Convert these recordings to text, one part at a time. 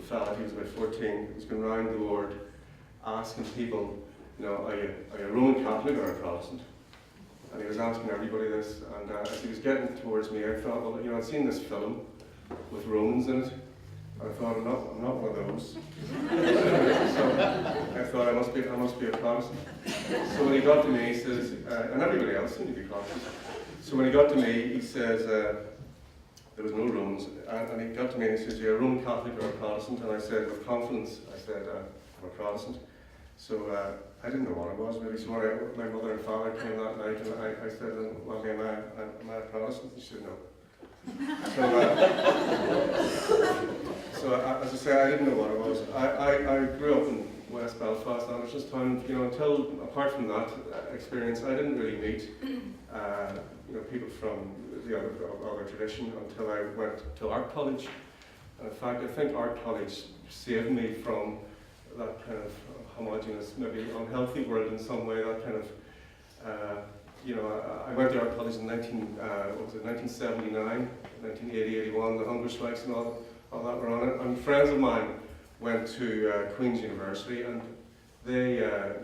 fella, he was about 14, he was going around the ward asking people, are you a Roman Catholic or a Protestant? And he was asking everybody this, and as he was getting towards me, I thought, well, I'd seen this film with Romans in it, and I thought, I'm not one of those. So I thought I must be a Protestant. So when he got to me, he says, and everybody else seemed to be Protestant. So when he got to me, he says, there was no Romans, and he got to me and he says, you're a Roman Catholic or a Protestant? And I said, with confidence, I said, I'm a Protestant. So I didn't know what it was really. So when my mother and father came that night, and I said, well, am I a Protestant? And she said, no. So as I say, I didn't know what it was. I grew up in West Belfast, Andersonstown, until, apart from that experience, I didn't really meet people from the other tradition until I went to art college. And in fact, I think art college saved me from that kind of homogeneous, maybe unhealthy world in some way. That kind of, I went to art college in 1979, 1980, 81. The hunger strikes and all that were on it. And friends of mine went to Queen's University, and they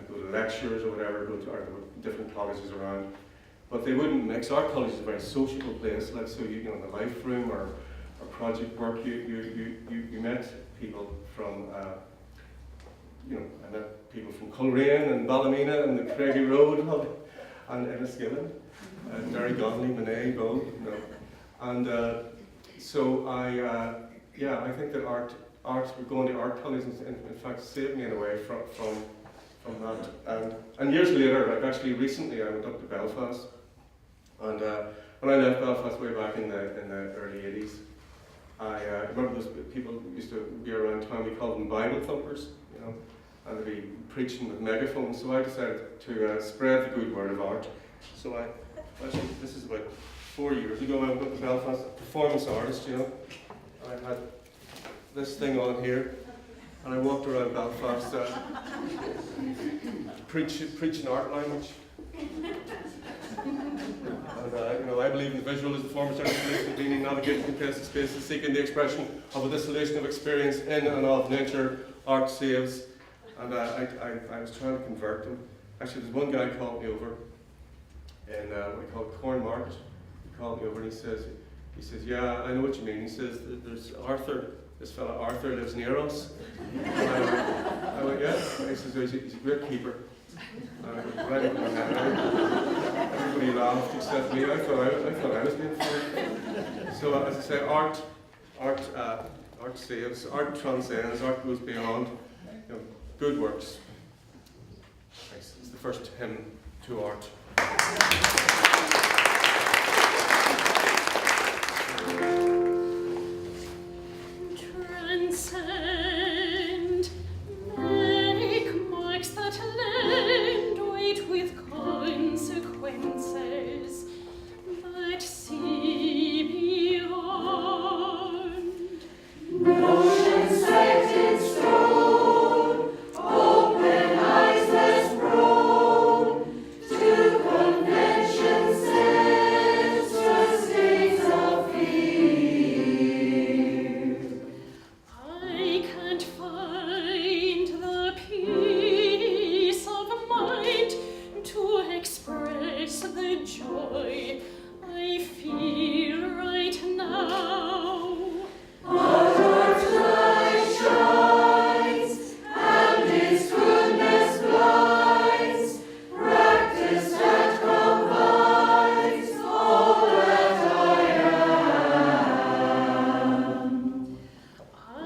go to lectures or whatever, go to different colleges around. But they wouldn't mix. Art college is a very sociable place. Like, so in the life room or project work, you met people from, I met people from Coleraine and Ballymena and the Craigie Road and Enniskillen, Derry Godley, Monet, Bow, And so I think that art, going to art college in fact saved me in a way from that. And years later, like actually recently, I went up to Belfast. And when I left Belfast way back in the early 80s, I remember those people who used to be around town, we called them Bible thumpers, and they'd be preaching with megaphones. So I decided to spread the good word of art. So actually, this is about 4 years ago, I went up to Belfast, a performance artist, and I had this thing on here, and I walked around Belfast preaching art language. And I believe in the visual as the form of circulation, meaning navigating contested spaces, seeking the expression of a distillation of experience in and of nature, art saves. And I was trying to convert them. Actually, there's one guy called me over in what we call Corn Market. He called me over and he says, yeah, I know what you mean. He says, there's Arthur, this fella Arthur lives near us. And I went, yeah. And he says, he's a great keeper. Right up my head. Everybody laughed except me. I thought I was being funny. So as I say, art saves, art transcends, art goes beyond. Good works. Thanks. It's the first hymn to art. Transcend, make marks that land, wait with consequences, but see beyond. Motion set in stone, open eyes less prone to convention sense, states of fear. I can't find the peace of mind to express the joy I feel right now. Our light shines, and its goodness blinds, practice that combines all that I am.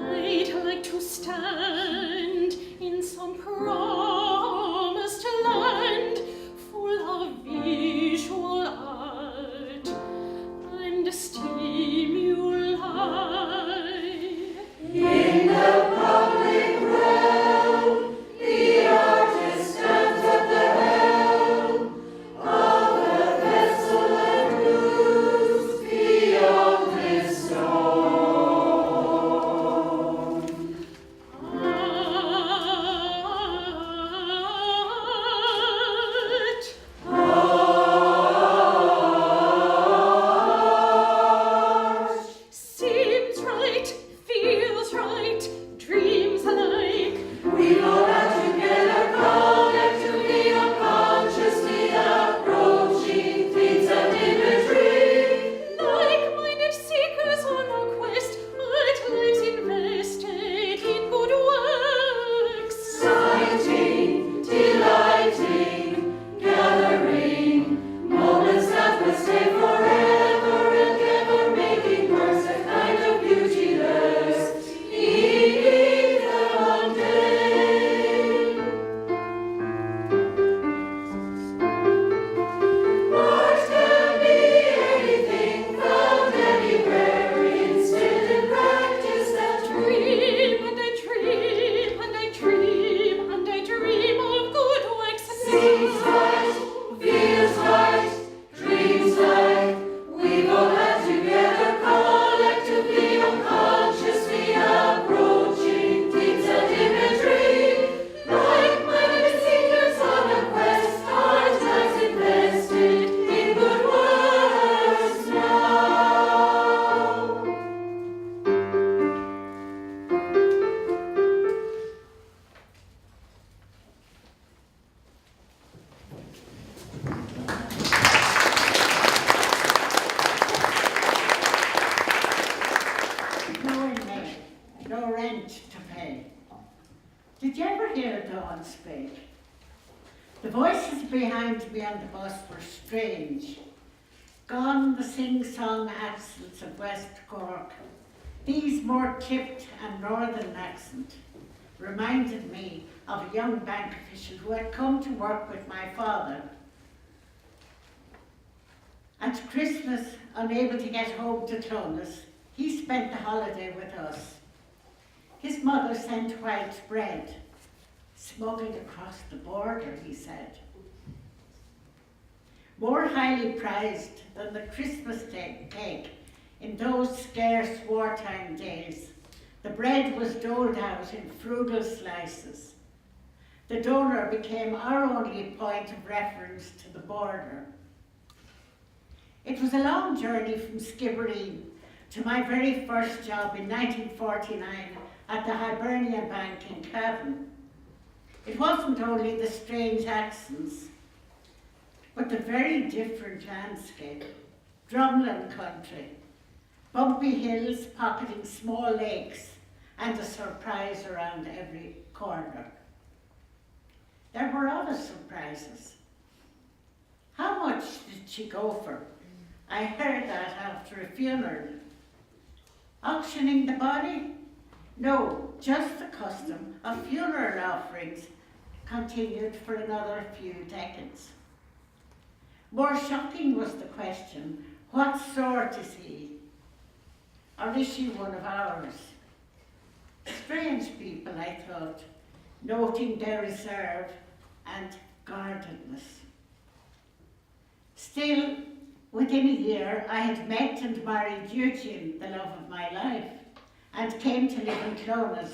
I'd like to stand in some promised land full of visual art and stimuli. In the public realm, the artist stands at the helm of the vessel and moves beyond this storm. I no rent to pay. Did you ever hear Dawn speak? The voices behind me on the bus were strange. Gone the sing-song accents of West Cork. These more clipped and northern accent reminded me of a young bank official who had come to work with my father. At Christmas, unable to get home to Clonus, he spent the holiday with us. His mother sent white bread, smuggled across the border, he said. More highly prized than the Christmas cake in those scarce wartime days, the bread was doled out in frugal slices. The donor became our only point of reference to the border. It was a long journey from Skibbereen to my very first job in 1949 at the Hibernian Bank in Cavan. It wasn't only the strange accents, but the very different landscape. Drumlin country, bumpy hills pocketing small lakes, and a surprise around every corner. There were other surprises. How much did she go for? I heard that after a funeral. Auctioning the body? No, just the custom of funeral offerings continued for another few decades. More shocking was the question, what sort is he? Or is she one of ours? Strange people, I thought, noting their reserve and guardedness. Still, within a year, I had met and married Eugene, the love of my life, and came to live in Clonus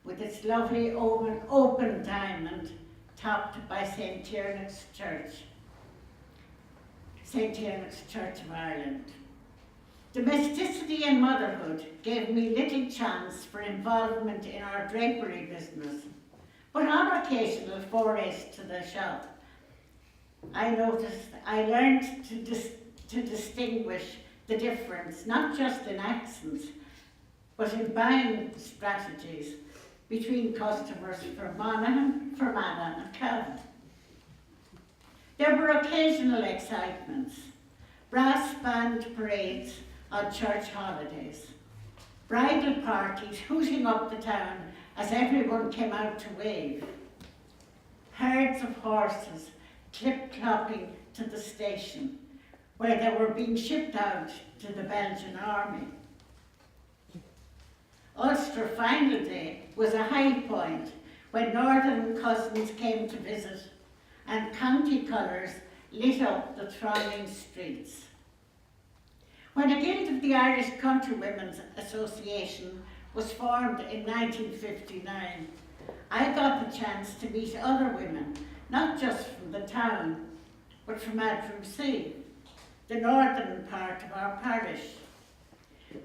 with its lovely open diamond topped by St. Tiernach's Church, St. Tiernach's Church of Ireland. Domesticity and motherhood gave me little chance for involvement in our drapery business, but on occasional forays to the shop, I learned to distinguish the difference, not just in accents, but in buying strategies between customers from Fermanagh and Cavan. There were occasional excitements, brass band parades on church holidays, bridal parties hooting up the town as everyone came out to wave, herds of horses clip-clopping to the station where they were being shipped out to the Belgian army. Ulster Final Day was a high point when northern cousins came to visit and county colours lit up the thronging streets. When a guild of the Irish Countrywomen's Association was formed in 1959, I got the chance to meet other women, not just from the town, but from Adramsea, the northern part of our parish.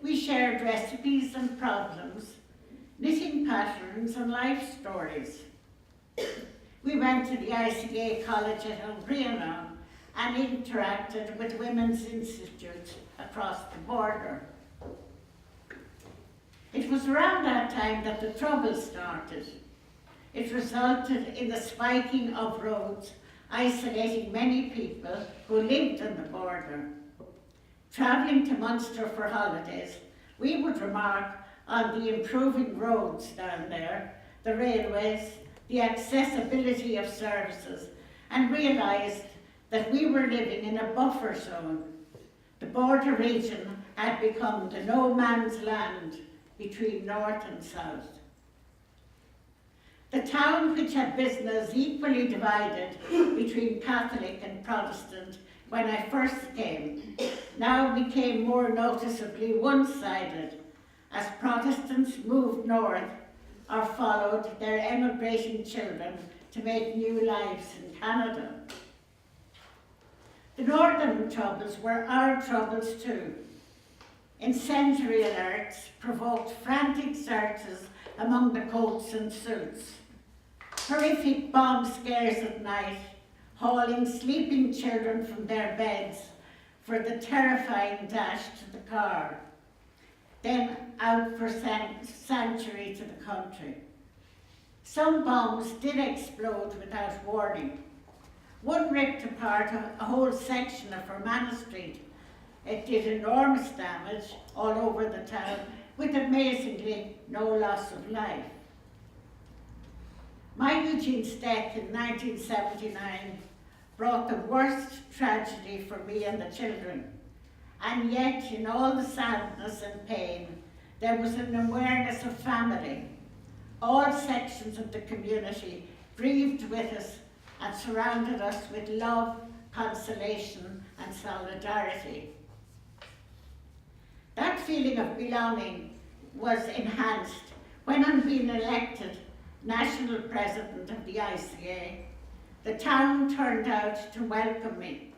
We shared recipes and problems, knitting patterns and life stories. We went to the ICA College at Umbrianong and interacted with women's institutes across the border. It was around that time that the trouble started. It resulted in the spiking of roads, isolating many people who lived on the border. Travelling to Munster for holidays, we would remark on the improving roads down there, the railways, the accessibility of services, and realised that we were living in a buffer zone. The border region had become the no man's land between north and south. The town, which had business equally divided between Catholic and Protestant when I first came, now became more noticeably one-sided as Protestants moved north or followed their emigrating children to make new lives in Canada. The northern troubles were our troubles too. Incendiary alerts provoked frantic searches among the coats and suits. Horrific bomb scares at night, hauling sleeping children from their beds for the terrifying dash to the car. then out for sanctuary to the country. Some bombs did explode without warning. One ripped apart a whole section of Fermanagh Street. It did enormous damage all over the town, with amazingly no loss of life. My Eugene's death in 1979 brought the worst tragedy for me and the children. And yet, in all the sadness and pain, there was an awareness of family. All sections of the community grieved with us and surrounded us with love, consolation, and solidarity. That feeling of belonging was enhanced when, on being elected national president of the ICA, the town turned out to welcome me.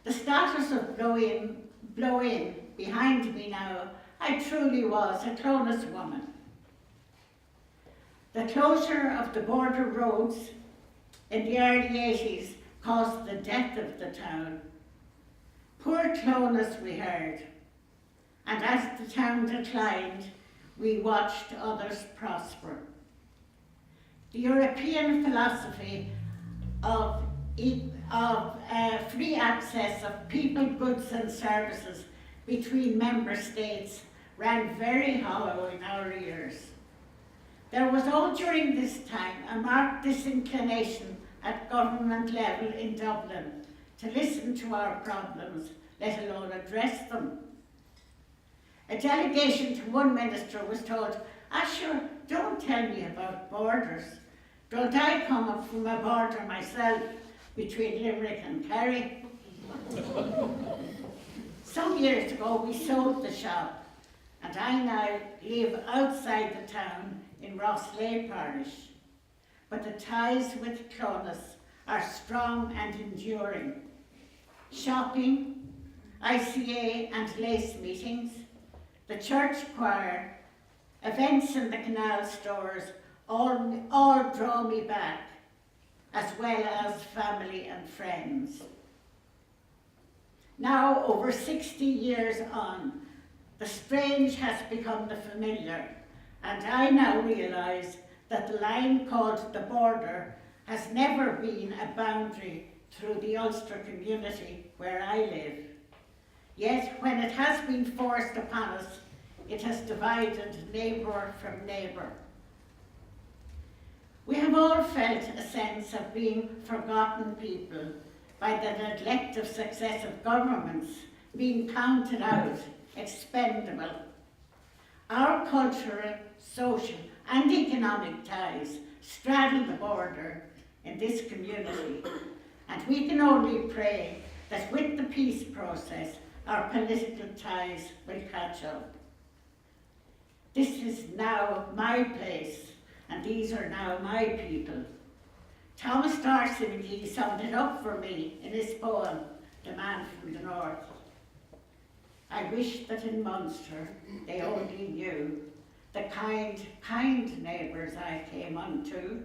The status of blow in behind me now, I truly was a Clonus woman. The closure of the border roads in the early 80s caused the death of the town. Poor Clonus, we heard, and as the town declined, we watched others prosper. The European philosophy of free access of people, goods and services between member states ran very hollow in our ears. There was all during this time a marked disinclination at government level in Dublin to listen to our problems, let alone address them. A delegation to one minister was told, "Sure, don't tell me about borders. Don't I come up from a border myself between Limerick and Kerry?" Some years ago we sold the shop, and I now live outside the town in Rosslea Parish. But the ties with Clonus are strong and enduring. Shopping, ICA and lace meetings, the church choir, events in the canal stores, all draw me back, as well as family and friends. Now, over 60 years on, the strange has become the familiar, and I now realise that the line called the border has never been a boundary through the Ulster community where I live. Yet, when it has been forced upon us, it has divided neighbour from neighbour. We have all felt a sense of being forgotten people by the neglect of successive governments, being counted out, expendable. Our cultural, social and economic ties straddle the border in this community, and we can only pray that with the peace process our political ties will catch up. This is now my place, and these are now my people. Thomas D'Arcy McGee summed it up for me in his poem, The Man from the North. I wish that in Munster they only knew the kind neighbours I came unto.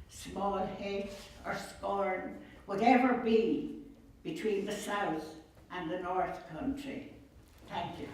Small hate or scorn would ever be between the South and the North Country. Thank you.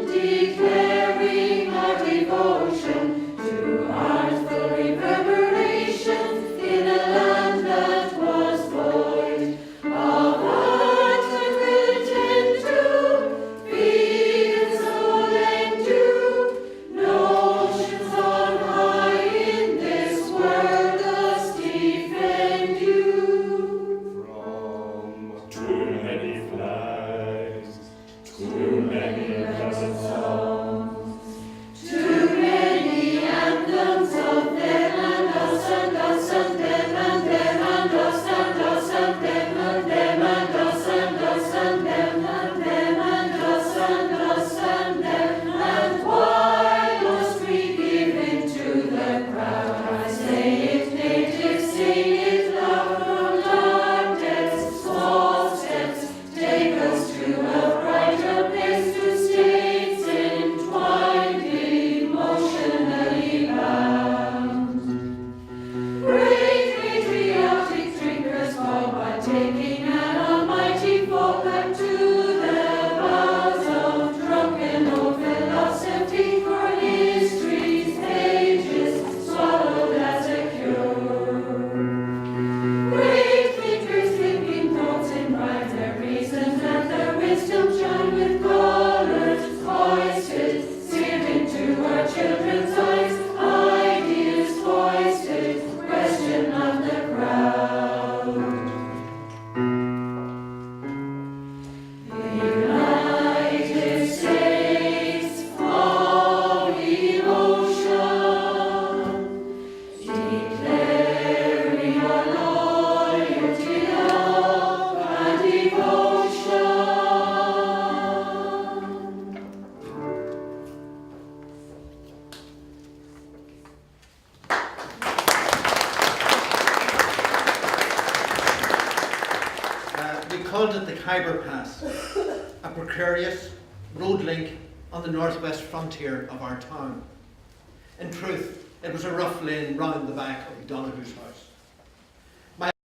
Declaring our devotion to artful reverberation. partaking an almighty folk unto their vows of drunken old philosophy for history's pages swallowed as a cure. Great thinkers thinking thoughts in rhymes, their reasons and their wisdom shine with colors hoisted, seared into our children's eyes, ideas foisted, question of the crowd. The United States of Emotion, declaring our loyalty, love, and devotion. We called it the Khyber Pass, a precarious road link on the northwest frontier of our town. In truth, it was a rough lane round the back of Donoghue's house.